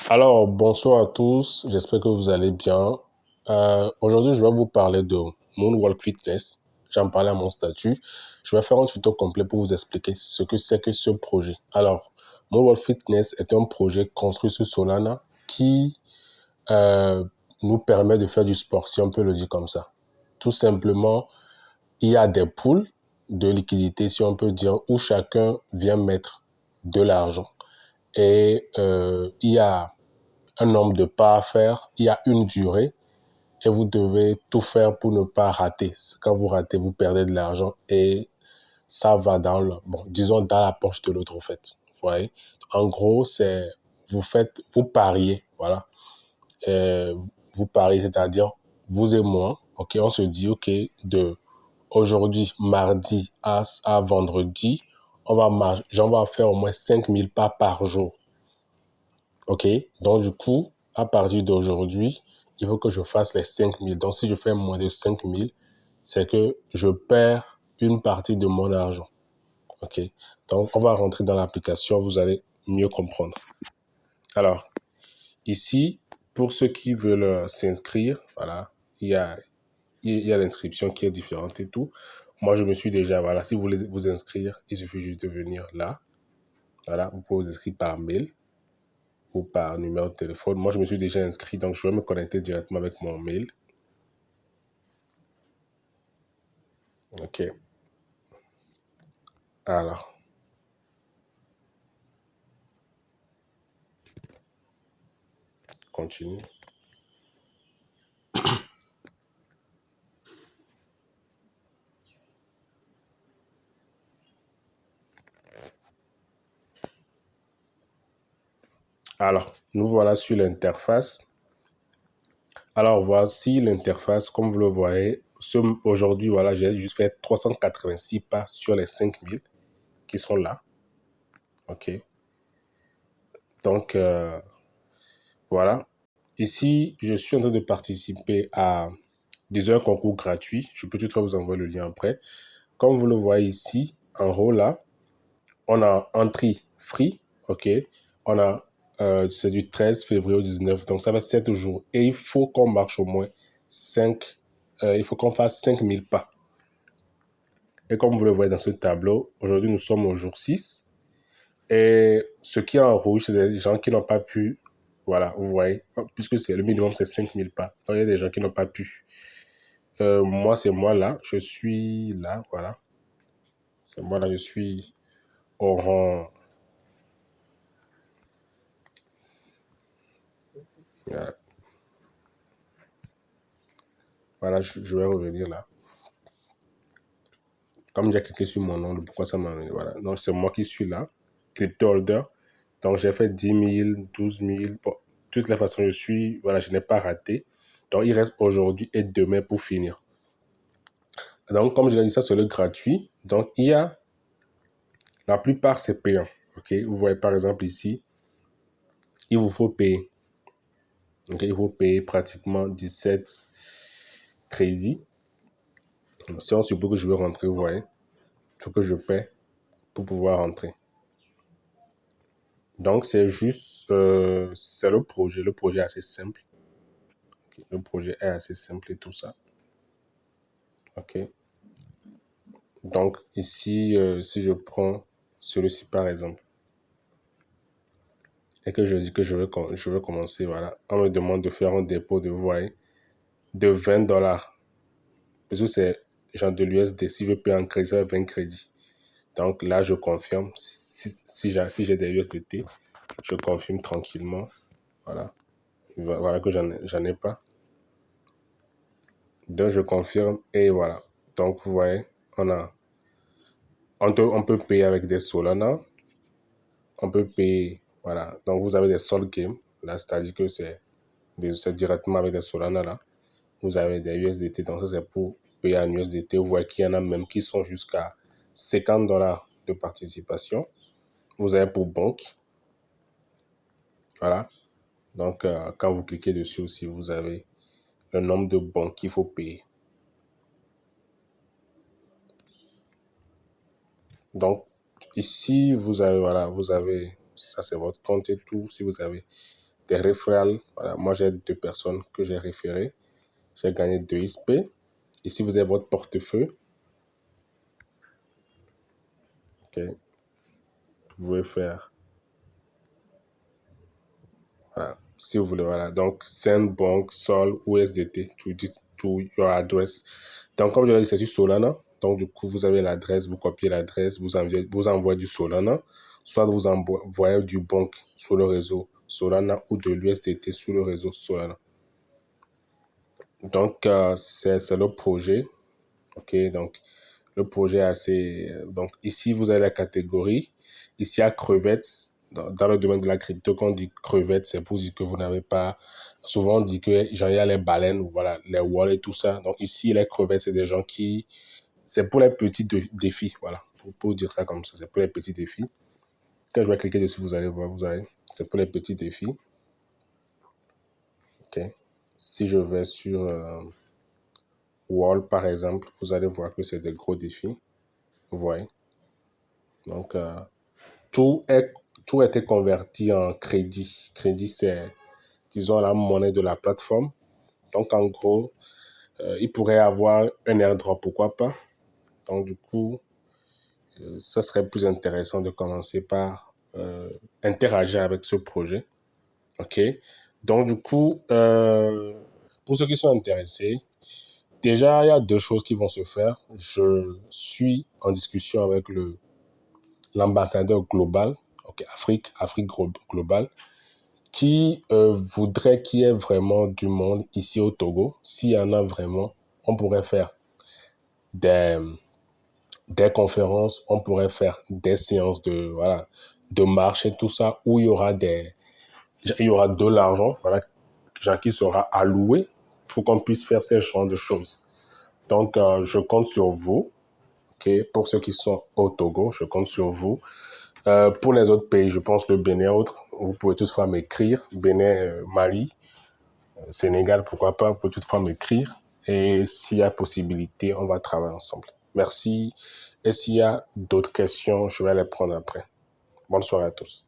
Alors, bonsoir à tous, j'espère que vous allez bien. Aujourd'hui, je vais vous parler de Moonwalk Fitness. J'en parlais à mon statut. Je vais faire un tuto complet pour vous expliquer ce que c'est que ce projet. Alors, Moonwalk Fitness est un projet construit sur Solana qui nous permet de faire du sport, si on peut le dire comme ça. Tout simplement, il y a des pools de liquidité, si on peut dire, où chacun vient mettre de l'argent. Et il y a un nombre de pas à faire, il y a une durée et vous devez tout faire pour ne pas rater. Quand vous ratez, vous perdez de l'argent et ça va dans le, bon, disons dans la poche de l'autre, en fait. Vous voyez? En gros, c'est, vous pariez, voilà. Euh, vous pariez, c'est-à-dire vous et moi, ok, on se dit, ok, de aujourd'hui, mardi à vendredi, j'en vais faire au moins 5000 pas par jour. OK? Donc, du coup, à partir d'aujourd'hui, il faut que je fasse les 5000. Donc, si je fais moins de 5000, c'est que je perds une partie de mon argent. OK? Donc, on va rentrer dans l'application, vous allez mieux comprendre. Alors, ici, pour ceux qui veulent s'inscrire, voilà, il y a l'inscription qui est différente et tout. Moi, je me suis déjà, voilà, si vous voulez vous inscrire, il suffit juste de venir là. Voilà, vous pouvez vous inscrire par mail ou par numéro de téléphone. Moi, je me suis déjà inscrit, donc je vais me connecter directement avec mon mail. OK. Alors, continue. Alors, nous voilà sur l'interface. Alors, voici l'interface. Comme vous le voyez, aujourd'hui, voilà, j'ai juste fait 386 pas sur les 5000 qui sont là. OK. Donc, voilà. Ici, je suis en train de participer à un concours gratuit. Je peux tout vous envoyer le lien après. Comme vous le voyez ici, en haut là, on a entrée free, ok. On a, c'est du 13 février au 19, donc ça fait 7 jours. Et il faut qu'on marche au moins 5, il faut qu'on fasse 5000 pas. Et comme vous le voyez dans ce tableau, aujourd'hui nous sommes au jour 6. Et ce qui est en rouge, c'est des gens qui n'ont pas pu, voilà, vous voyez, puisque c'est le minimum, c'est 5000 pas. Donc il y a des gens qui n'ont pas pu. Moi, c'est moi là, je suis là, voilà. C'est moi là, je suis au rang. Voilà, voilà, je vais revenir là. Comme j'ai cliqué sur mon nom, pourquoi ça m'a... Voilà. Donc, c'est moi qui suis là, crypto holder. Donc, j'ai fait 10 000, 12 000. Bon, de toutes les façons, je suis... Voilà, je n'ai pas raté. Donc, il reste aujourd'hui et demain pour finir. Donc, comme je l'ai dit, ça, c'est le gratuit. Donc, il y a... La plupart, c'est payant. OK? Vous voyez, par exemple, ici, il vous faut payer. OK? Il faut payer pratiquement 17 crédits. Si on suppose que je veux rentrer, vous voyez, il faut que je paie pour pouvoir rentrer. Donc, c'est juste, c'est le projet. Le projet est assez simple. Okay. Le projet est assez simple et tout ça. OK. Donc, ici, si je prends celui-ci par exemple, et que je dis que je veux commencer, voilà, on me demande de faire un dépôt de, vous voyez, de 20 dollars. Parce que c'est genre de l'USD. Si je paye en crédit, ça fait 20 crédits. Donc là, je confirme. Si j'ai des USDT, je confirme tranquillement. Voilà. Voilà que j'en ai pas. Donc, je confirme et voilà. Donc, vous voyez, on peut payer avec des Solana. On peut payer, voilà. Donc, vous avez des Sol Game. Là, c'est-à-dire que c'est directement avec des Solana, là. Vous avez des USDT. Donc, ça, c'est pour payer en USDT. Vous voyez qu'il y en a même qui sont jusqu'à 50 dollars de participation. Vous avez pour banque. Voilà. Donc, quand vous cliquez dessus aussi, vous avez le nombre de banques qu'il faut payer. Donc, ici, vous avez, voilà, ça c'est votre compte et tout. Si vous avez des referrals. Voilà, moi, j'ai 2 personnes que j'ai référées. J'ai gagné 2 XP. Ici, vous avez votre portefeuille. OK. Vous pouvez faire. Voilà. Si vous voulez, voilà. Donc, Sandbank, Sol, USDT, to your address. Donc, comme je l'ai dit, c'est sur Solana. Donc, du coup, vous avez l'adresse, vous copiez l'adresse, vous envoyez du Solana. Soit vous envoyez du Bonk sur le réseau Solana ou de l'USDT sur le réseau Solana. Donc, c'est le projet. OK, donc, le projet est assez... Donc, ici, vous avez la catégorie. Ici, à crevettes, dans le domaine de la crypto, quand on dit crevettes, c'est pour dire que vous n'avez pas... Souvent, on dit que genre, il y a les baleines, ou voilà, les whales et tout ça. Donc, ici, les crevettes, c'est des gens qui... C'est pour les petits défis, voilà. Pour dire ça comme ça, c'est pour les petits défis. Quand je vais cliquer dessus, vous allez voir, c'est pour les petits défis. OK. Si je vais sur Wall, par exemple, vous allez voir que c'est des gros défis. Vous voyez. Donc, tout a été converti en crédit. Crédit, c'est, disons, la monnaie de la plateforme. Donc, en gros, il pourrait avoir un airdrop, pourquoi pas. Donc, du coup, ça serait plus intéressant de commencer par interagir avec ce projet. OK? Donc, du coup, pour ceux qui sont intéressés, déjà, il y a 2 choses qui vont se faire. Je suis en discussion avec l'ambassadeur global, okay, Afrique globale, qui voudrait qu'il y ait vraiment du monde ici au Togo. S'il y en a vraiment, on pourrait faire des conférences, on pourrait faire des séances de marche et tout ça, où il y aura de l'argent, voilà, qui sera alloué pour qu'on puisse faire ce genre de choses. Donc, je compte sur vous. Okay? Pour ceux qui sont au Togo, je compte sur vous. Pour les autres pays, je pense le Bénin et autres, vous pouvez toutefois m'écrire. Bénin, Mali, Sénégal, pourquoi pas, vous pouvez toutefois m'écrire. Et s'il y a possibilité, on va travailler ensemble. Merci. Et s'il y a d'autres questions, je vais les prendre après. Bonne soirée à tous.